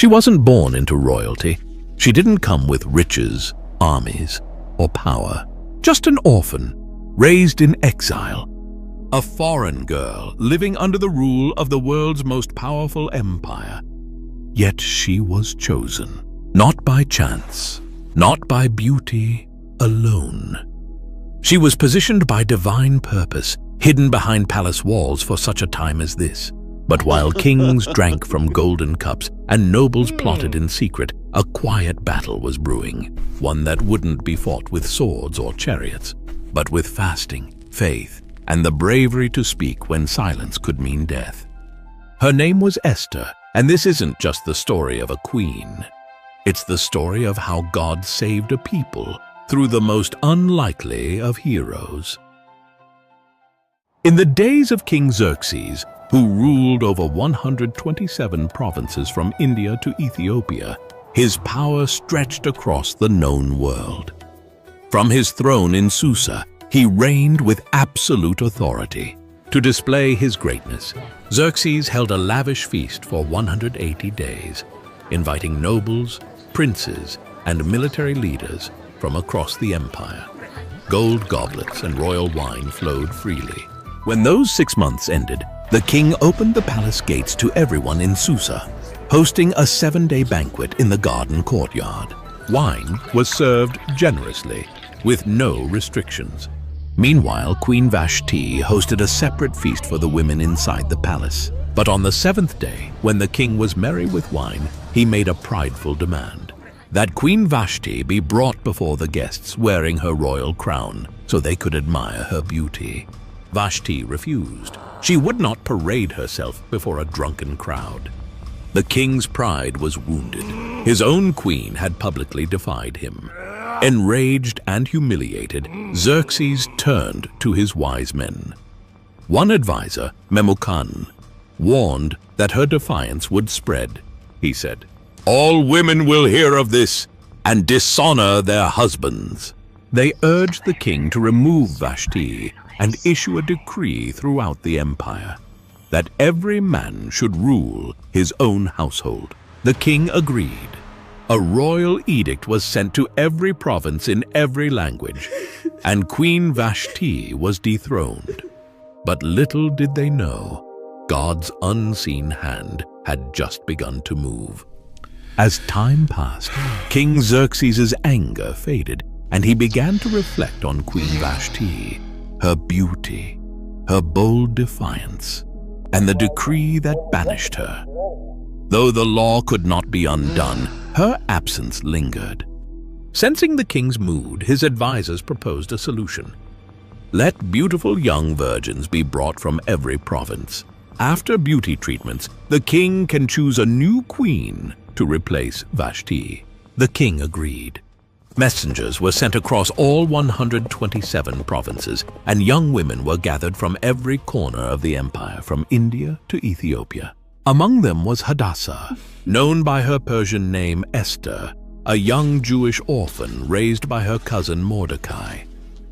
She wasn't born into royalty. She didn't come with riches, armies, or power. Just an orphan, raised in exile. A foreign girl living under the rule of the world's most powerful empire. Yet she was chosen, not by chance, not by beauty alone. She was positioned by divine purpose, hidden behind palace walls for such a time as this. But while kings drank from golden cups and nobles plotted in secret, a quiet battle was brewing, one that wouldn't be fought with swords or chariots, but with fasting, faith, and the bravery to speak when silence could mean death. Her name was Esther, and this isn't just the story of a queen. It's the story of how God saved a people through the most unlikely of heroes. In the days of King Xerxes, who ruled over 127 provinces from India to Ethiopia, his power stretched across the known world. From his throne in Susa, he reigned with absolute authority. To display his greatness, Xerxes held a lavish feast for 180 days, inviting nobles, princes, and military leaders from across the empire. Gold goblets and royal wine flowed freely. When those 6 months ended, the king opened the palace gates to everyone in Susa, hosting a 7-day banquet in the garden courtyard. Wine was served generously, with no restrictions. Meanwhile, Queen Vashti hosted a separate feast for the women inside the palace. But on the 7th day, when the king was merry with wine, he made a prideful demand: that Queen Vashti be brought before the guests wearing her royal crown so they could admire her beauty. Vashti refused. She would not parade herself before a drunken crowd. The king's pride was wounded. His own queen had publicly defied him. Enraged and humiliated, Xerxes turned to his wise men. One advisor, Memucan, warned that her defiance would spread. He said, "All women will hear of this and dishonor their husbands." They urged the king to remove Vashti and issue a decree throughout the empire that every man should rule his own household. The king agreed. A royal edict was sent to every province in every language, and Queen Vashti was dethroned. But little did they know, God's unseen hand had just begun to move. As time passed, King Xerxes' anger faded, and he began to reflect on Queen Vashti, her beauty, her bold defiance, and the decree that banished her. Though the law could not be undone, her absence lingered. Sensing the king's mood, his advisors proposed a solution. Let beautiful young virgins be brought from every province. After beauty treatments, the king can choose a new queen to replace Vashti. The king agreed. Messengers were sent across all 127 provinces, and young women were gathered from every corner of the empire, from India to Ethiopia. Among them was Hadassah, known by her Persian name Esther, a young Jewish orphan raised by her cousin Mordecai,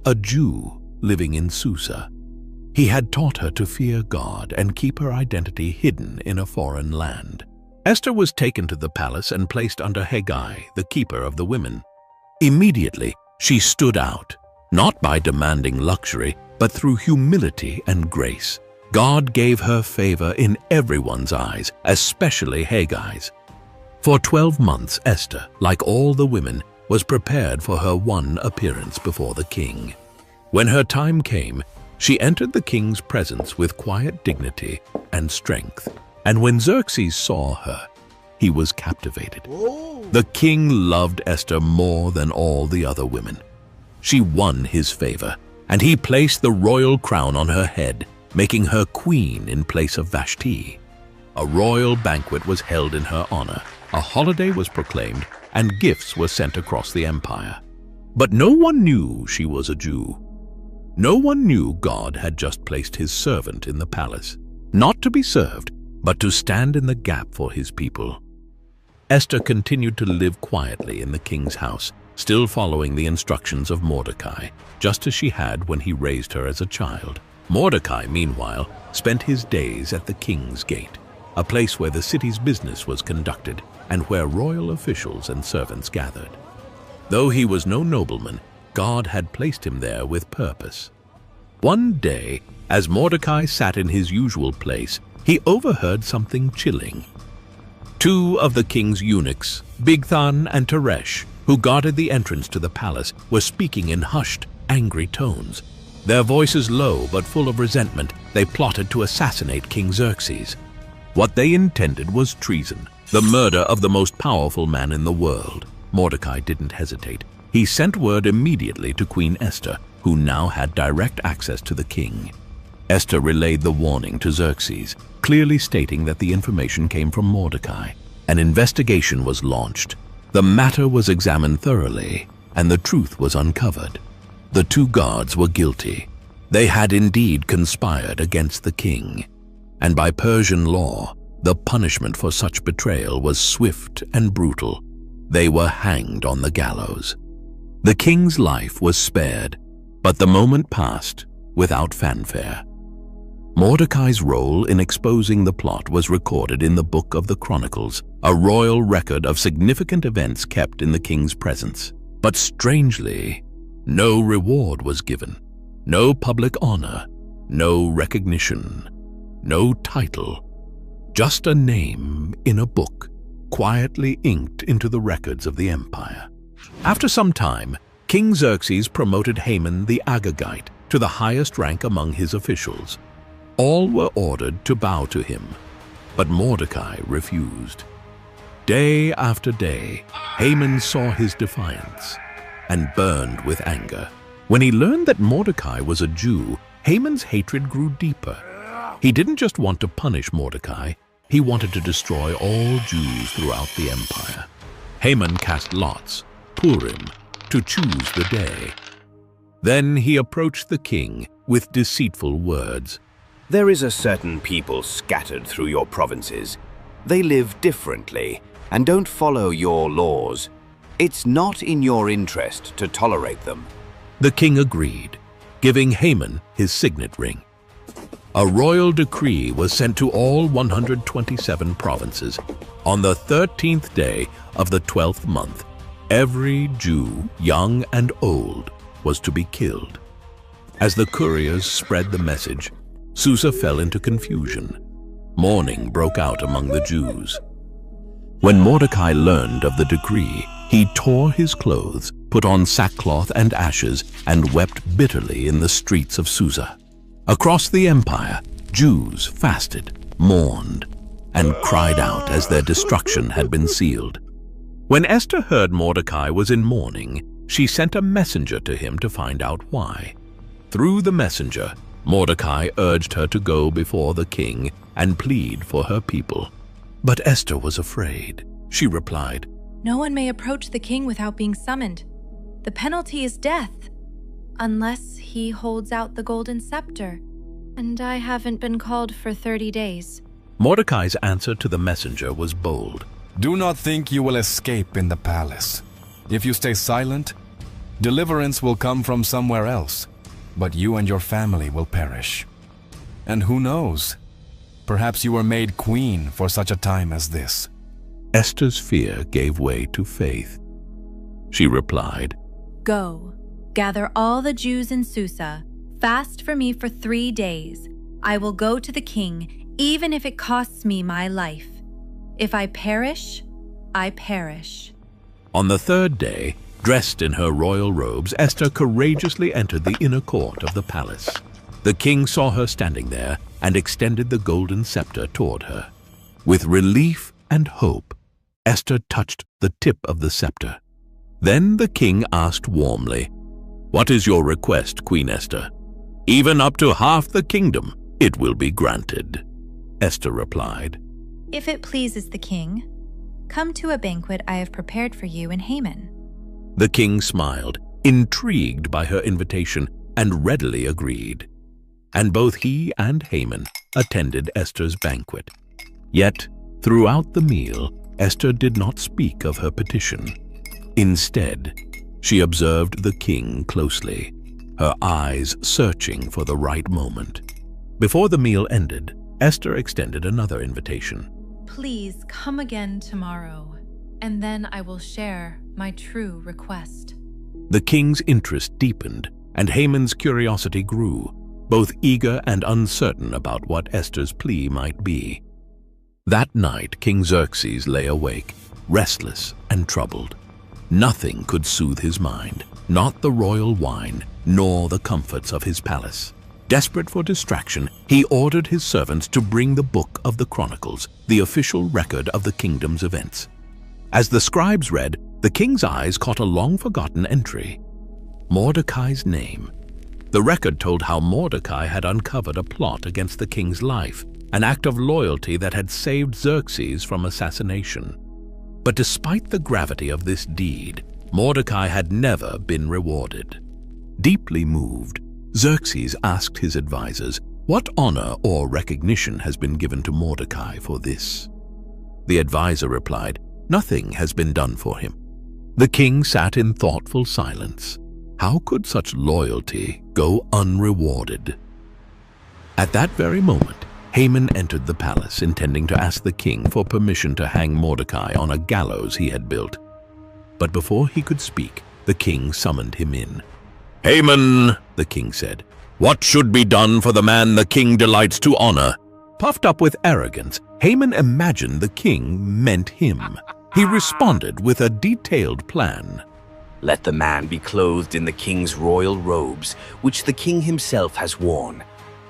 a Jew living in Susa. He had taught her to fear God and keep her identity hidden in a foreign land. Esther was taken to the palace and placed under Haggai, the keeper of the women. Immediately, she stood out, not by demanding luxury, but through humility and grace. God gave her favor in everyone's eyes, especially Haggai's. For 12 months, Esther, like all the women, was prepared for her one appearance before the king. When her time came, she entered the king's presence with quiet dignity and strength. And when Xerxes saw her, he was captivated. The king loved Esther more than all the other women. She won his favor, and he placed the royal crown on her head, making her queen in place of Vashti. A royal banquet was held in her honor, a holiday was proclaimed, and gifts were sent across the empire. But no one knew she was a Jew. No one knew God had just placed his servant in the palace, not to be served, but to stand in the gap for his people. Esther continued to live quietly in the king's house, still following the instructions of Mordecai, just as she had when he raised her as a child. Mordecai, meanwhile, spent his days at the king's gate, a place where the city's business was conducted. and where royal officials and servants gathered. Though he was no nobleman, God had placed him there with purpose. One day, as Mordecai sat in his usual place, he overheard something chilling. Two of the king's eunuchs, Bigthan and Teresh, who guarded the entrance to the palace, were speaking in hushed, angry tones. Their voices low but full of resentment, they plotted to assassinate King Xerxes. What they intended was treason, the murder of the most powerful man in the world. Mordecai didn't hesitate. He sent word immediately to Queen Esther, who now had direct access to the king. Esther relayed the warning to Xerxes, clearly stating that the information came from Mordecai. An investigation was launched. The matter was examined thoroughly, and the truth was uncovered. The two guards were guilty. They had indeed conspired against the king, and by Persian law, the punishment for such betrayal was swift and brutal. They were hanged on the gallows. The king's life was spared, but the moment passed without fanfare. Mordecai's role in exposing the plot was recorded in the Book of the Chronicles, a royal record of significant events kept in the king's presence. But strangely, no reward was given, no public honor, no recognition, no title, just a name in a book, quietly inked into the records of the empire. After some time, King Xerxes promoted Haman the Agagite to the highest rank among his officials. All were ordered to bow to him, but Mordecai refused. Day after day, Haman saw his defiance and burned with anger. When he learned that Mordecai was a Jew, Haman's hatred grew deeper. He didn't just want to punish Mordecai, he wanted to destroy all Jews throughout the empire. Haman cast lots, Purim, to choose the day. Then he approached the king with deceitful words. There is a certain people scattered through your provinces. They live differently and don't follow your laws. It's not in your interest to tolerate them. The king agreed, giving Haman his signet ring. A royal decree was sent to all 127 provinces. On the 13th day of the 12th month, every Jew, young and old, was to be killed. As the couriers spread the message, Susa fell into confusion. Mourning broke out among the Jews. When Mordecai learned of the decree, he tore his clothes, put on sackcloth and ashes, and wept bitterly in the streets of Susa. Across the empire, Jews fasted, mourned, and cried out as their destruction had been sealed. When Esther heard Mordecai was in mourning, she sent a messenger to him to find out why. Through the messenger, Mordecai urged her to go before the king and plead for her people. But Esther was afraid. She replied, "No one may approach the king without being summoned. The penalty is death, unless he holds out the golden scepter. And I haven't been called for 30 days. Mordecai's answer to the messenger was bold. Do not think you will escape in the palace. If you stay silent, deliverance will come from somewhere else, but you and your family will perish. And who knows? Perhaps you were made queen for such a time as this." Esther's fear gave way to faith. She replied, Go, gather all the Jews in Susa, fast for me for 3 days. I will go to the king, even if it costs me my life. If I perish, I perish. On the third day, dressed in her royal robes, Esther courageously entered the inner court of the palace. The king saw her standing there and extended the golden scepter toward her. With relief and hope, Esther touched the tip of the scepter. Then the king asked warmly, "What is your request, Queen Esther? Even up to half the kingdom, it will be granted." Esther replied, If it pleases the king, come to a banquet I have prepared for you and Haman. The king smiled, intrigued by her invitation, and readily agreed. And both he and Haman attended Esther's banquet. Yet, throughout the meal, Esther did not speak of her petition. Instead, she observed the king closely, her eyes searching for the right moment. Before the meal ended, Esther extended another invitation. Please come again tomorrow. and then I will share my true request. The king's interest deepened, and Haman's curiosity grew, both eager and uncertain about what Esther's plea might be. That night, King Xerxes lay awake, restless and troubled. Nothing could soothe his mind, not the royal wine, nor the comforts of his palace. Desperate for distraction, he ordered his servants to bring the Book of the Chronicles, the official record of the kingdom's events. As the scribes read, the king's eyes caught a long-forgotten entry: Mordecai's name. The record told how Mordecai had uncovered a plot against the king's life, an act of loyalty that had saved Xerxes from assassination. But despite the gravity of this deed, Mordecai had never been rewarded. Deeply moved, Xerxes asked his advisors, "What honor or recognition has been given to Mordecai for this?" The advisor replied, "Nothing has been done for him." The king sat in thoughtful silence. How could such loyalty go unrewarded? At that very moment, Haman entered the palace, intending to ask the king for permission to hang Mordecai on a gallows he had built. But before he could speak, the king summoned him in. "Haman," the king said, "what should be done for the man the king delights to honor?" Puffed up with arrogance, Haman imagined the king meant him. He responded with a detailed plan. Let the man be clothed in the king's royal robes, which the king himself has worn.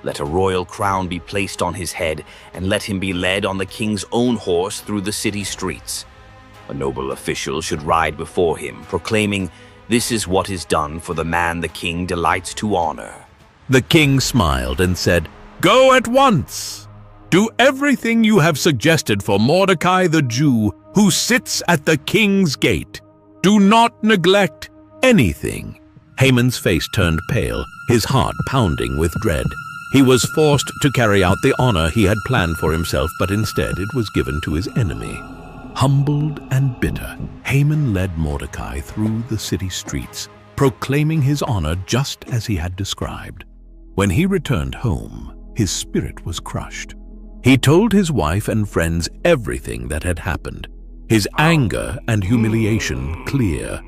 Let a royal crown be placed on his head, and let him be led on the king's own horse through the city streets. A noble official should ride before him, proclaiming, "This is what is done for the man the king delights to honor." The king smiled and said, "Go at once. Do everything you have suggested for Mordecai the Jew, who sits at the king's gate. Do not neglect anything." Haman's face turned pale, his heart pounding with dread. He was forced to carry out the honor he had planned for himself, but instead it was given to his enemy. Humbled and bitter, Haman led Mordecai through the city streets, proclaiming his honor just as he had described. When he returned home, his spirit was crushed. He told his wife and friends everything that had happened, his anger and humiliation clear.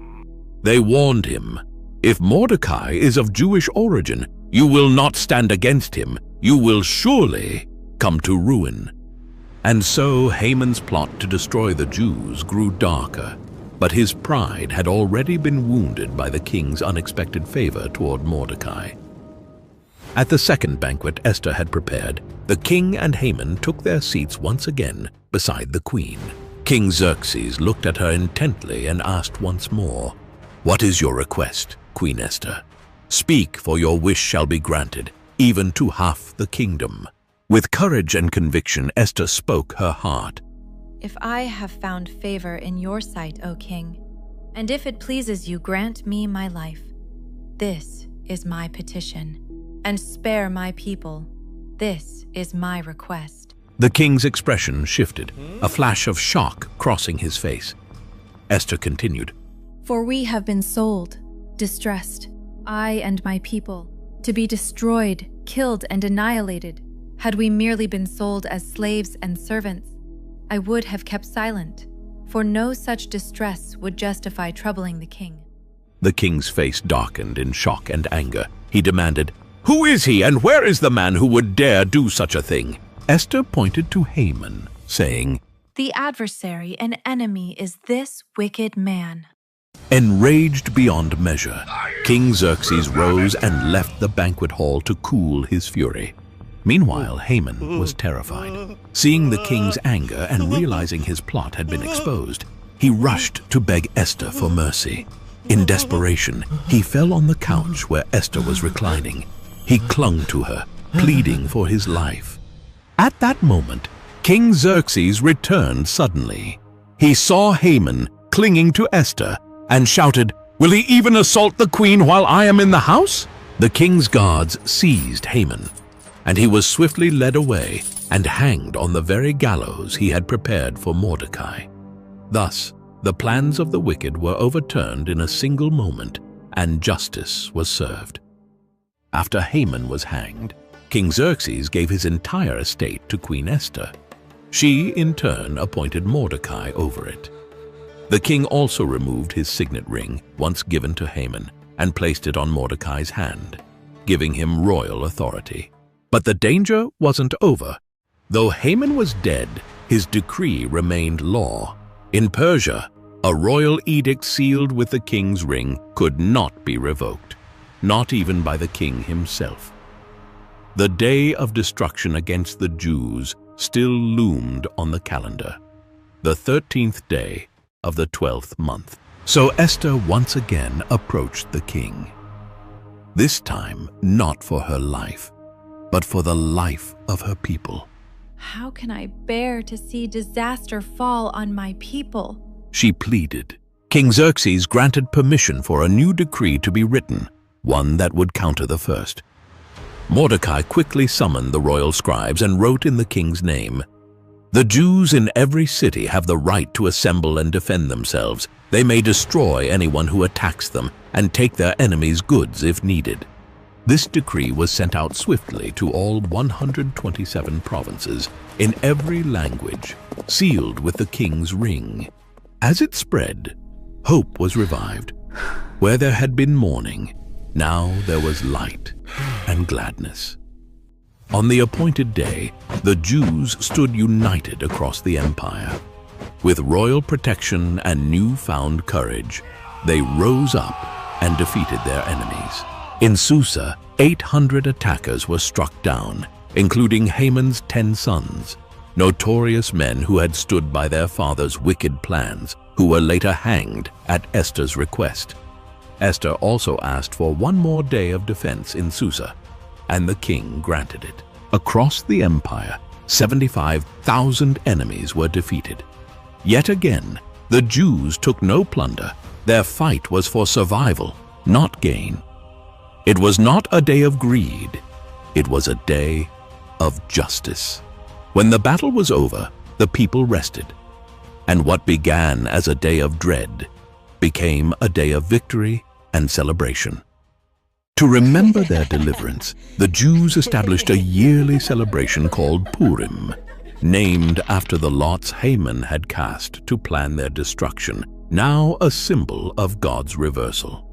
They warned him, "If Mordecai is of Jewish origin, you will not stand against him. You will surely come to ruin." And so Haman's plot to destroy the Jews grew darker, but his pride had already been wounded by the king's unexpected favor toward Mordecai. At the second banquet Esther had prepared, the king and Haman took their seats once again beside the queen. King Xerxes looked at her intently and asked once more, "What is your request, Queen Esther? Speak, for your wish shall be granted, even to half the kingdom." With courage and conviction, Esther spoke her heart. If I have found favor in your sight, O king, and if it pleases you, grant me my life. This is my petition, and spare my people. This is my request. The king's expression shifted, a flash of shock crossing his face. Esther continued, For we have been sold, distressed, I and my people, to be destroyed, killed, and annihilated. Had we merely been sold as slaves and servants, I would have kept silent, for no such distress would justify troubling the king. The king's face darkened in shock and anger. He demanded, "Who is he, and where is the man who would dare do such a thing?" Esther pointed to Haman, saying, The adversary and enemy is this wicked man. Enraged beyond measure, King Xerxes rose and left the banquet hall to cool his fury. Meanwhile, Haman was terrified. Seeing the king's anger and realizing his plot had been exposed, he rushed to beg Esther for mercy. In desperation, he fell on the couch where Esther was reclining. He clung to her, pleading for his life. At that moment, King Xerxes returned suddenly. He saw Haman clinging to Esther and shouted, "Will he even assault the queen while I am in the house?" The king's guards seized Haman, and he was swiftly led away and hanged on the very gallows he had prepared for Mordecai. Thus, the plans of the wicked were overturned in a single moment, and justice was served. After Haman was hanged, King Xerxes gave his entire estate to Queen Esther. She, in turn, appointed Mordecai over it. The king also removed his signet ring, once given to Haman, and placed it on Mordecai's hand, giving him royal authority. But the danger wasn't over. Though Haman was dead, his decree remained law. In Persia, a royal edict sealed with the king's ring could not be revoked, not even by the king himself. The day of destruction against the Jews still loomed on the calendar, the 13th day of the 12th month. So Esther once again approached the king. This time not for her life, but for the life of her people. How can I bear to see disaster fall on my people? She pleaded. King Xerxes granted permission for a new decree to be written, one that would counter the first. Mordecai quickly summoned the royal scribes and wrote in the king's name, "The Jews in every city have the right to assemble and defend themselves. They may destroy anyone who attacks them and take their enemies' goods if needed." This decree was sent out swiftly to all 127 provinces in every language, sealed with the king's ring. As it spread, hope was revived. Where there had been mourning, now there was light and gladness. On the appointed day, the Jews stood united across the empire. With royal protection and newfound courage, they rose up and defeated their enemies. In Susa, 800 attackers were struck down, including Haman's 10 sons, notorious men who had stood by their father's wicked plans, who were later hanged at Esther's request. Esther also asked for one more day of defense in Susa, and the king granted it. Across the empire, 75,000 enemies were defeated. Yet again, the Jews took no plunder. Their fight was for survival, not gain. It was not a day of greed. It was a day of justice. When the battle was over, the people rested, and what began as a day of dread became a day of victory and celebration. To remember their deliverance, the Jews established a yearly celebration called Purim, named after the lots Haman had cast to plan their destruction, now a symbol of God's reversal.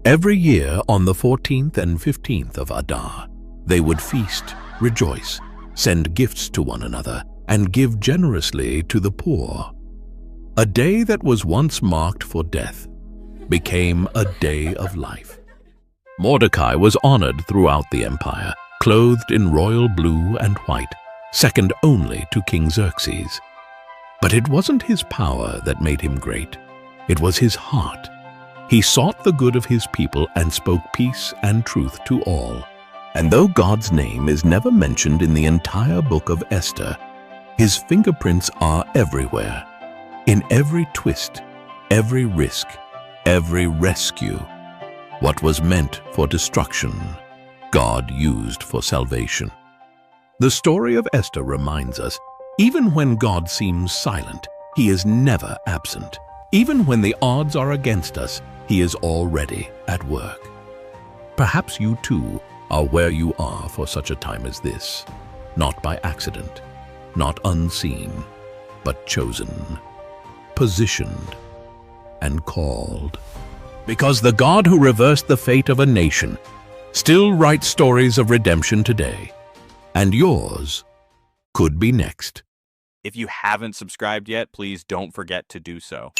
Every year on the 14th and 15th of Adar, they would feast, rejoice, send gifts to one another, and give generously to the poor. A day that was once marked for death became a day of life. Mordecai was honored throughout the empire, clothed in royal blue and white, second only to King Xerxes. But it wasn't his power that made him great. It was his heart. He sought the good of his people and spoke peace and truth to all. And though God's name is never mentioned in the entire Book of Esther, his fingerprints are everywhere. In every twist, every risk, every rescue. What was meant for destruction, God used for salvation. The story of Esther reminds us, even when God seems silent, he is never absent. Even when the odds are against us, he is already at work. Perhaps you too are where you are for such a time as this, not by accident, not unseen, but chosen, positioned, and called. Because the God who reversed the fate of a nation still writes stories of redemption today, and yours could be next. If you haven't subscribed yet, please don't forget to do so.